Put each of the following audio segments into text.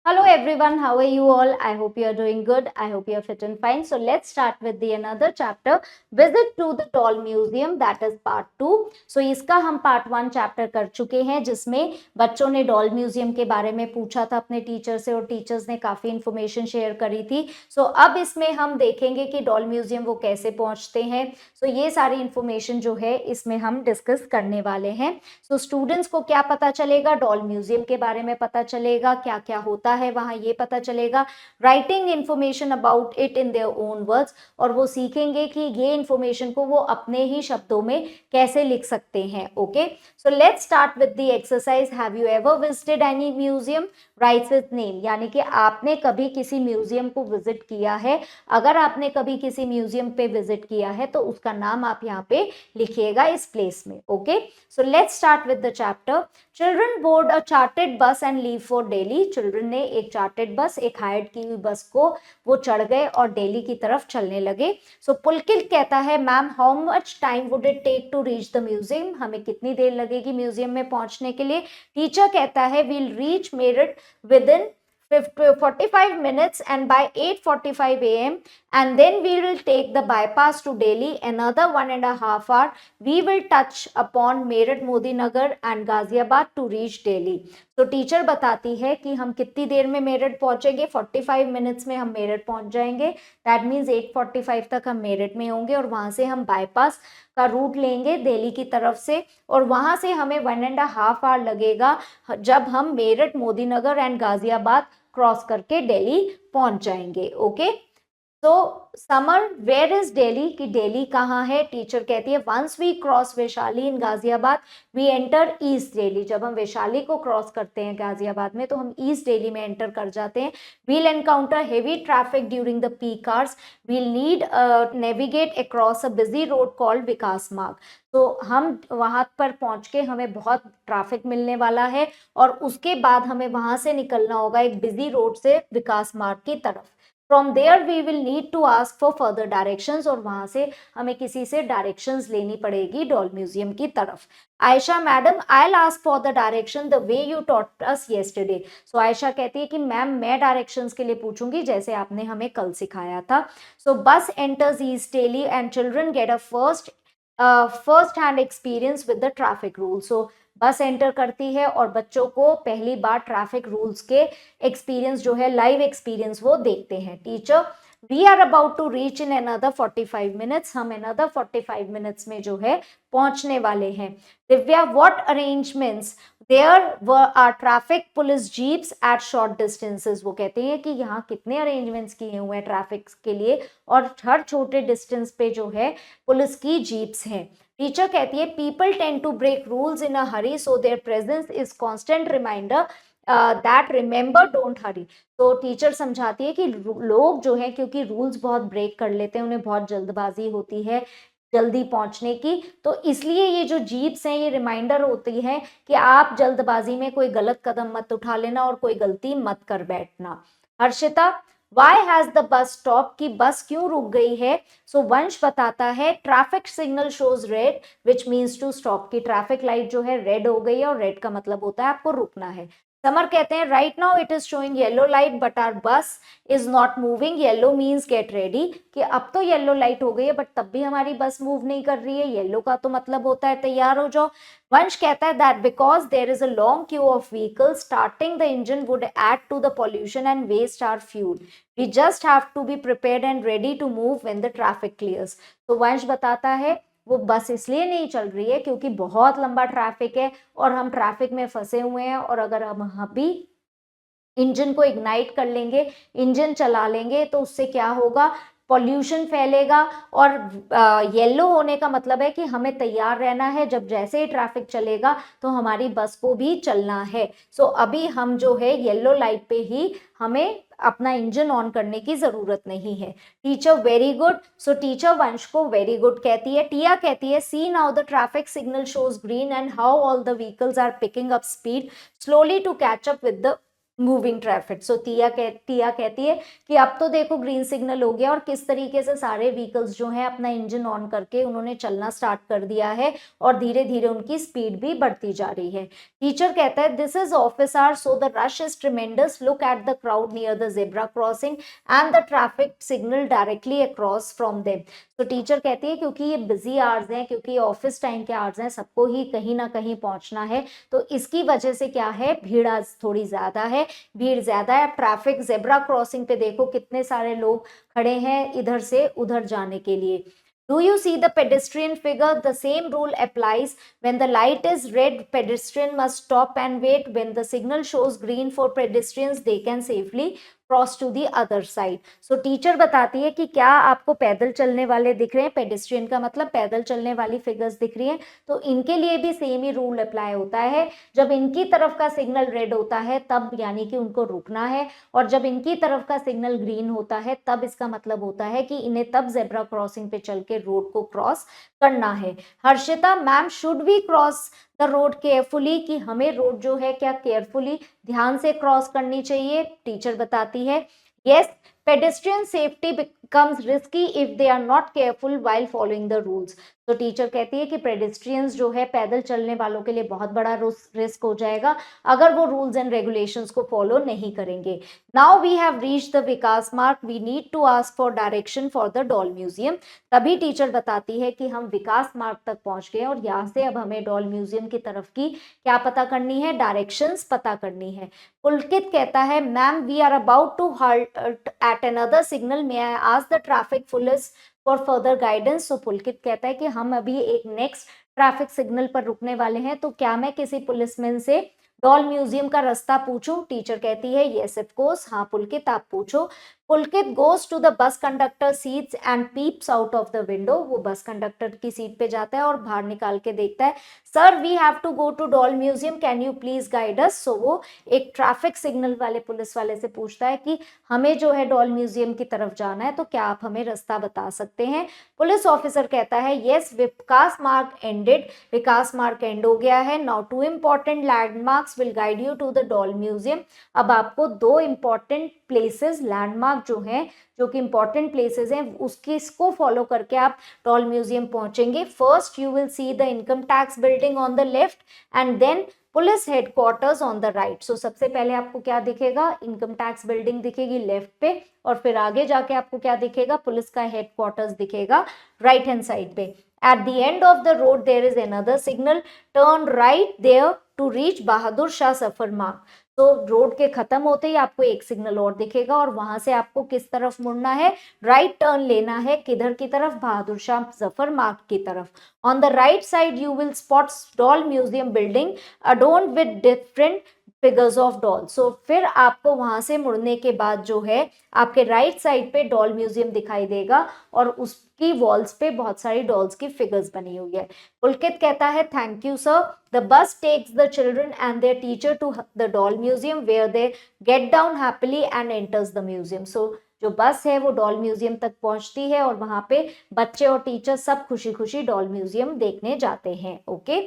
Hello everyone, how are you all? I hope you are doing good. I hope you are fit and fine. So let's start with the another chapter, Visit to the Doll Museum, that is part 2. So इसका हम part 1 chapter कर चुके हैं जिसमें बच्चों ने doll museum के बारे में पूछा था अपने टीचर से और टीचर्स ने काफी इंफॉर्मेशन शेयर करी थी. सो अब इसमें हम देखेंगे कि डॉल म्यूजियम वो कैसे पहुंचते हैं. सो ये सारी इंफॉर्मेशन जो है इसमें हम डिस्कस करने वाले हैं. सो स्टूडेंट्स को क्या पता चलेगा, डॉल म्यूजियम के बारे में पता चलेगा, क्या क्या होता है वहां ये पता चलेगा, writing information about it in their own words, और वो सीखेंगे कि ये इंफॉर्मेशन को वो अपने ही शब्दों में कैसे लिख सकते हैं. Okay, so let's start with the exercise. Have you ever visited any museum? Rights it's name, यानी कि आपने कभी किसी म्यूजियम को विजिट किया है. अगर आपने कभी किसी म्यूजियम पे विजिट किया है तो उसका नाम आप यहाँ पे लिखिएगा इस प्लेस में. Okay, so let's start with the chapter. Children board a chartered bus and leave for Delhi. Children ने एक चार्टेड बस, एक हायर्ड की हुई बस को वो चढ़ गए और दिल्ली की तरफ चलने लगे. सो पुलकित कहता है, ma'am how much time would it take to reach the museum? हमें कितनी देर लगेगी म्यूजियम में पहुंचने के लिए? टीचर कहता है, we'll reach Meerut within 45 minutes and by 8:45 a.m. and then we will take the bypass to Delhi. Another 1.5 hour we will touch upon Meerut, Modi Nagar and Ghaziabad to reach Delhi. तो teacher बताती है कि हम कितनी देर में मेरठ पहुंचेंगे. 45 minutes में हम मेरठ पहुंच जाएंगे. दैट मीन्स 8:45 तक हम मेरठ में होंगे और वहां से हम बाईपास का रूट लेंगे दिल्ली की तरफ से और वहां से हमें 1.5 आवर लगेगा जब हम मेरठ, मोदी नगर एंड गाजियाबाद क्रॉस करके दिल्ली पहुंच जाएंगे. ओके, तो समर, वेयर इज दिल्ली? कि दिल्ली कहाँ है? टीचर कहती है, once we cross Vaishali in Ghaziabad we enter East Delhi. जब हम वैशाली को क्रॉस करते हैं गाजियाबाद में तो हम ईस्ट दिल्ली में एंटर कर जाते हैं. We'll encounter heavy traffic during the peak hours. We'll need navigate across a busy road called Vikas Marg. तो हम वहां पर पहुंच के हमें बहुत ट्रैफिक मिलने वाला है और उसके बाद हमें वहां से निकलना होगा एक बिजी रोड से विकास मार्ग की तरफ. From there we will need to ask for further directions, और वहां से हमें किसी से डायरेक्शंस लेनी पड़ेगी डॉल म्यूजियम की तरफ. Ayesha, madam I will ask for the direction the way you taught us yesterday. So Ayesha कहती है कि मैम मैं डायरेक्शंस के लिए पूछूंगी जैसे आपने हमें कल सिखाया था. So bus enters east Delhi and children get a first hand experience with the traffic rule. So bus enter करती है और बच्चों को पहली बार ट्रैफिक रूल्स के एक्सपीरियंस जो है, लाइव एक्सपीरियंस वो देखते हैं. Teacher, we are about to reach in another 45 minutes. हम अनदर 45 मिनट्स में जो है पहुंचने वाले हैं. Divya, what arrangements? There are traffic police jeeps at short distances. वो कहते हैं कि यहाँ कितने अरेंजमेंट्स किए हुए हैं ट्रैफिक के लिए और हर छोटे डिस्टेंस पे जो है पुलिस की जीप्स हैं. टीचर कहती है, people tend to break rules in a hurry so their presence is constant reminder that remember don't hurry. तो टीचर समझाती है कि लोग जो है क्योंकि रूल्स बहुत ब्रेक कर लेते हैं, उन्हें बहुत जल्दबाजी होती है जल्दी पहुंचने की, तो इसलिए ये जो जीप्स हैं ये रिमाइंडर होती है कि आप जल्दबाजी में कोई गलत कदम मत उठा लेना और कोई गलती मत कर बैठना. Harshita, why has the bus stop? की बस क्यों रुक गई है? सो वंश बताता है, traffic signal shows red which means to stop. की ट्रैफिक लाइट जो है रेड हो गई है और रेड का मतलब होता है आपको रुकना है. समर कहते हैं, right now it is showing yellow light but our bus is not moving. Yellow means get ready, कि अब तो येलो लाइट हो गई है बट तब भी हमारी बस मूव नहीं कर रही है. येलो का तो मतलब होता है तैयार हो जाओ. वंश कहता है that because there is a long queue of vehicles starting the engine would add to the pollution and waste our fuel. We just have to be prepared and ready to move when the traffic clears. तो वंश बताता है वो बस इसलिए नहीं चल रही है क्योंकि बहुत लंबा ट्रैफिक है और हम ट्रैफिक में फंसे हुए हैं, और अगर हम अभी इंजन को इग्नाइट कर लेंगे, इंजन चला लेंगे तो उससे क्या होगा, पॉल्यूशन फैलेगा. और येलो होने का मतलब है कि हमें तैयार रहना है, जब जैसे ही ट्रैफिक चलेगा तो हमारी बस को भी चलना है. सो अभी हम जो है येलो लाइट पे ही हमें अपना इंजन ऑन करने की जरूरत नहीं है. Teacher, very good. So teacher Vansh को वेरी गुड कहती है. टिया कहती है, see now the traffic signal shows green and how all the vehicles are picking up speed slowly to catch up with the moving traffic. So Tia कहती है कि अब तो देखो ग्रीन सिग्नल हो गया और किस तरीके से सारे व्हीकल्स जो हैं अपना इंजन ऑन करके उन्होंने चलना स्टार्ट कर दिया है और धीरे धीरे उनकी स्पीड भी बढ़ती जा रही है। टीचर कहता है this is office hour so the rush is tremendous, look at the crowd near the zebra crossing and the traffic signal directly across from them. तो टीचर कहती है क्योंकि ये बिजी आवर्स हैं, क्योंकि ऑफिस टाइम के आवर्स हैं, सबको ही कहीं ना कहीं पहुंचना है, तो इसकी वजह से क्या है, भीड़ आज थोड़ी ज्यादा है, भीड़ ज्यादा है। ट्रैफिक जेब्रा क्रॉसिंग पे देखो कितने सारे लोग खड़े हैं इधर से उधर जाने के लिए। Do you see the pedestrian figure? The same rule applies. When the light is red, pedestrian must stop and wait. When the signal shows green for pedestrians, they can safely cross to the other side. So teacher बताती है कि क्या आपको पैदल चलने वाले दिख रहे हैं, पेडिस्ट्रियन का मतलब पैदल चलने वाली फिगर्स दिख रही हैं, तो इनके लिए भी सेम ही रूल अप्लाई होता है। जब इनकी तरफ का सिग्नल रेड होता है तब यानी कि उनको रुकना है, और जब इनकी तरफ का सिग्नल ग्रीन होता है तब इसका मतलब होता है कि इन्हें तब जेब्रा क्रॉसिंग पे चल के रोड को क्रॉस करना है। Harshita ma'am, should we cross the road carefully, कि हमें रोड जो है क्या केयरफुली ध्यान से क्रॉस करनी चाहिए। टीचर बताती है yes, pedestrian safety becomes risky if they are not careful while following the rules. तो टीचर कहती है कि पेडेस्ट्रियंस जो है पैदल चलने वालों के लिए बहुत बड़ा रिस्क हो जाएगा अगर वो रूल्स एंड रेगुलेशंस को फॉलो नहीं करेंगे। Now we have reached the Vikas Marg, we need to ask for direction for the doll museum. तभी टीचर बताती है कि हम विकास मार्ग तक पहुंच गए और यहाँ से अब हमें डॉल म्यूजियम की तरफ की क्या पता करनी है, डायरेक्शंस पता करनी है। पुलकित कहता है ma'am, we are about to halt at another signal, may I ask the traffic police for further guidance. So Pulkit कहता है कि हम अभी एक नेक्स्ट ट्रैफिक सिग्नल पर रुकने वाले हैं, तो क्या मैं किसी पुलिसमैन से डॉल म्यूजियम का रास्ता पूछूं। टीचर कहती है यस ऑफ कोर्स, हाँ पुलकित आप पूछो। Pulkit goes to the bus conductor seats and peeps out of the window. वो बस कंडक्टर की सीट पे जाता है और बाहर निकाल के देखता है, sir we have to go to doll museum, can you please guide us. So वो एक ट्रैफिक सिग्नल वाले पुलिस वाले से पूछता है कि हमें जो है डॉल म्यूजियम की तरफ जाना है, तो क्या आप हमें रास्ता बता सकते हैं। पुलिस ऑफिसर कहता है यस, विकास मार्ग एंडेड, विकास मार्ग एंड हो गया है। Now two important landmarks will guide you to the doll museum. अब आपको दो इंपॉर्टेंट प्लेसेस, लैंडमार्क जो हैं, जो कि इंपॉर्टेंट प्लेसेस हैं, उसके इसको फॉलो करके आप डॉल म्यूजियम पहुंचेंगे। First you will see the income tax building on the left and then police headquarters on the right. So सबसे पहले आपको क्या दिखेगा, इनकम टैक्स बिल्डिंग दिखेगी लेफ्ट पे, और फिर आगे जाके आपको क्या दिखेगा, पुलिस का हेडक्वार्टर्स दिखेगा राइट हैंड साइड पे। At the end of the road there is another signal, turn right there to reach Bahadur Shah सफर मार्ग। तो रोड के खत्म होते ही आपको एक सिग्नल और दिखेगा और वहां से आपको किस तरफ मुड़ना है, राइट टर्न लेना है, किधर की तरफ, बहादुर शाह जफर मार्ग की तरफ। On the right side you will spot doll museum building adorned with different figures of doll. So फिर आपको वहां से मुड़ने के बाद जो है आपके राइट साइड पे डॉल म्यूजियम दिखाई देगा और उसकी वॉल्स पे बहुत सारी डॉल्स की फिगर्स बनी हुई है। पुलकित कहता है thank you sir, the bus takes the children and their teacher to the doll museum where they get down happily and enters the museum. So जो बस है वो डॉल म्यूजियम तक पहुंचती है और वहां पे बच्चे और टीचर सब खुशी खुशी डॉल म्यूजियम देखने जाते हैं। Okay,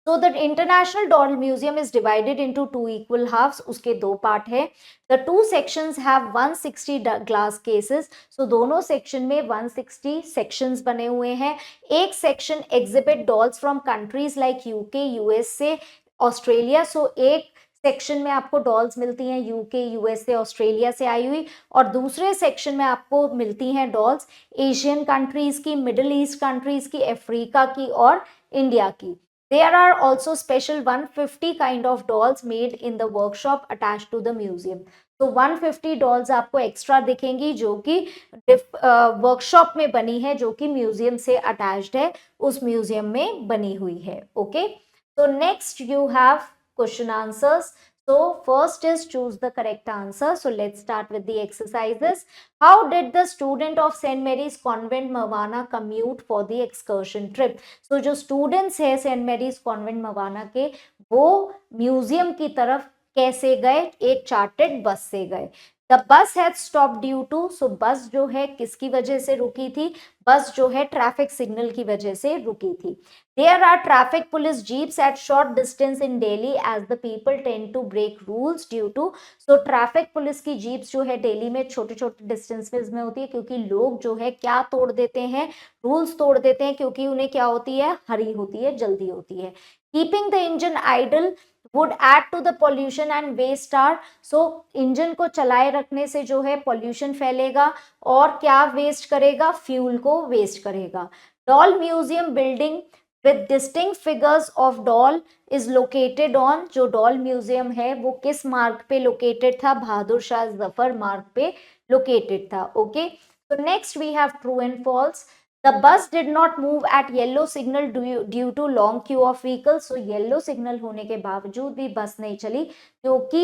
So the International Doll Museum is divided into two equal halves. उसके दो पार्ट है। The two sections have 160 glass cases. So दोनों सेक्शन में 160 sections बने हुए हैं। एक section exhibit dolls from countries like UK, USA, Australia. So एक सेक्शन में आपको डॉल्स मिलती हैं यूके, यूएसए, ऑस्ट्रेलिया से आई हुई, और दूसरे सेक्शन में आपको मिलती हैं डॉल्स एशियन कंट्रीज की, मिडिल ईस्ट कंट्रीज की, अफ्रीका की और इंडिया की। There are also special 150 kind of dolls made in the workshop attached to the museum. तो 150 डॉल्स आपको एक्स्ट्रा दिखेंगी जो कि वर्कशॉप में बनी है, जो कि म्यूजियम से अटैच्ड है, उस म्यूजियम में बनी हुई है। ओके, तो next you have question answers. So first is choose the correct answer. So let's start with the exercises. How did the student of St. Mary's Convent Mavana commute for the excursion trip? So जो students है St. Mary's Convent Mavana के, वो museum की तरफ कैसे गए, एक chartered बस से गए। The bus had stop due to, so bus जो है किसकी वजह से रुकी थी, बस जो है ट्रैफिक सिग्नल की वजह से रुकी थी। There are traffic police jeeps at short distance in Delhi as the people tend to break rules due to, so traffic police की जीप्स जो है दिल्ली में छोटे छोटे डिस्टेंसेस में होती है, क्योंकि लोग जो है क्या तोड़ देते हैं, रूल्स तोड़ देते हैं, क्योंकि उन्हें क्या होती है, हरी होती है, जल्दी होती है। Keeping the engine idle would add to the pollution and waste are, so engine को चलाए रखने से जो है पॉल्यूशन फैलेगा और क्या वेस्ट करेगा, फ्यूल को वेस्ट करेगा। Doll museum building with distinct figures of doll is located on, जो डॉल म्यूजियम है वो किस मार्ग पे लोकेटेड था, बहादुर शाह जफर मार्ग पे लोकेटेड था। Okay, so next we have true and false. The bus did not move at yellow signal due to long queue of vehicles. So yellow signal होने के बावजूद भी बस नहीं चली, क्योंकि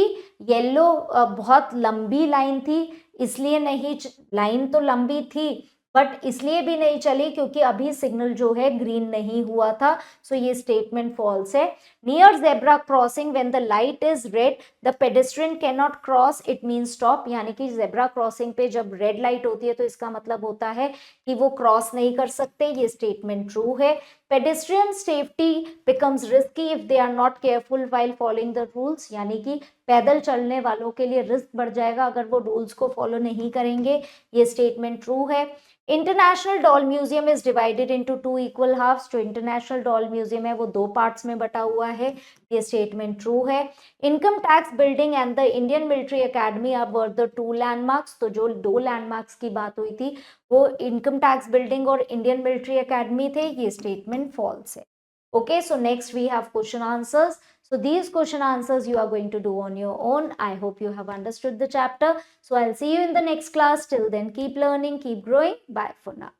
येलो बहुत लंबी लाइन थी, इसलिए नहीं, लाइन तो लंबी थी बट इसलिए भी नहीं चली क्योंकि अभी सिग्नल जो है ग्रीन नहीं हुआ था। सो ये स्टेटमेंट फॉल्स है। Near zebra crossing when the light is read the pedestrian can not cross, it mean stop, यानी कि जेब्रा क्रॉसिंग पे जब रेड लाइट होती है तो इसका मतलब होता है कि वो क्रॉस नहीं कर सकते, ये स्टेटमेंट ट्रू है। Pedestrian safety becomes risky if they are not careful while following the rules, यानी कि पैदल चलने वालों के लिए रिस्क बढ़ जाएगा अगर वो रूल्स को फॉलो नहीं करेंगे, ये स्टेटमेंट ट्रू है। International doll museum is divided into two equal halves, जो इंटरनेशनल डॉल म्यूजियम है वो दो पार्ट्स में बटा हुआ है, ये स्टेटमेंट ट्रू है। Income tax building and the Indian military academy are were the two landmarks, तो जो दो लैंडमार्क्स की बात हुई थी वो इनकम टैक्स बिल्डिंग और इंडियन मिलिट्री एकेडमी थे, ये स्टेटमेंट फॉल्स है। Okay, so next we have question answers. So these question answers you are going to do on your own. I hope you have understood the chapter. So I'll see you in the next class. Till then, keep learning, keep growing. Bye for now.